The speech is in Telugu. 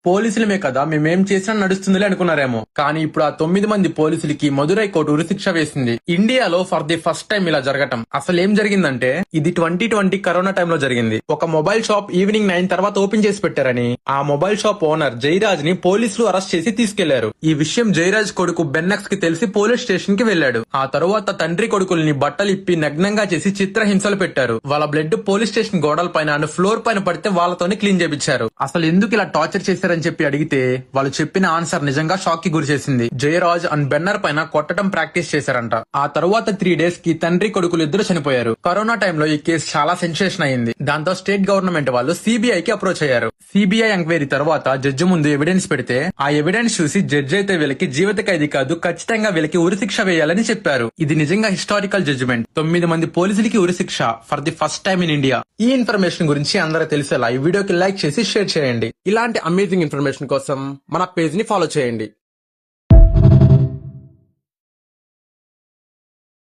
పోలీసులమే కదా మేమేం చేసినా నడుస్తుందిలే అనుకున్నారేమో. కానీ ఇప్పుడు ఆ 9 మంది పోలీసులకి మదురై కోర్టు ఉరిశిక్ష వేసింది. ఇండియాలో ఫర్ ది ఫస్ట్ టైం ఇలా జరగటం. అసలు ఏం జరిగిందంటే ఇది 2020 కరోనా టైంలో జరిగింది. ఒక మొబైల్ షాప్ ఈవినింగ్ 9 తర్వాత ఓపెన్ చేసి పెట్టారని ఆ మొబైల్ షాప్ ఓనర్ జయరాజ్ ని పోలీసులు అరెస్ట్ చేసి తీసుకెళ్లారు. ఈ విషయం జయరాజ్ కొడుకు బెన్నక్స్ కి తెలిసి పోలీస్ స్టేషన్ కి వెళ్లాడు. ఆ తరువాత తండ్రి కొడుకుల్ని బట్టలు ఇప్పి నగ్నంగా చేసి చిత్రహింసలు పెట్టారు. వాళ్ళ బ్లడ్ పోలీస్ స్టేషన్ గోడల పైన అండ్ ఫ్లోర్ పైన పడితే వాళ్ళతోనే క్లీన్ చేపించారు. అసలు ఎందుకు ఇలా టార్చర్ చేశారని చెప్పి అడిగితే వాళ్ళు చెప్పిన ఆన్సర్ నిజంగా షాక్ కి గురి చేసింది. జయరాజ్ అండ్ బెన్నర్ పైన కొట్టడం ప్రాక్టీస్ చేశారంట. ఆ తరువాత 3 డేస్ కి తండ్రి కొడుకులు ఇద్దరు చనిపోయారు. కరోనా టైంలో ఈ కేసు చాలా సెన్సేషన్ అయింది. దాంతో స్టేట్ గవర్నమెంట్ వాళ్ళు సిబిఐ కి అప్రోచ్ అయ్యారు. సిబిఐ ఎంక్వైరీ తర్వాత జడ్జి ముందు ఎవిడెన్స్ పెడితే ఆ ఎవిడెన్స్ చూసి జడ్జి అయితే వీళ్ళకి జీవిత ఖైదీ కాదు, ఖచ్చితంగా వీళ్ళకి ఉరిశిక్ష వేయాలని చెప్పారు. ఇది నిజంగా హిస్టారికల్ జడ్జిమెంట్. 9 మంది పోలీసులకి ఉరిశిక్ష for the first time in India. ఈ ఇన్ఫర్మేషన్ గురించి అందరూ తెలిసేలా ఈ వీడియోకి లైక్ చేసి షేర్ చేయండి. ఇలాంటి అమేజింగ్ ఇన్ఫర్మేషన్ కోసం మన పేజ్ ని ఫాలో చేయండి.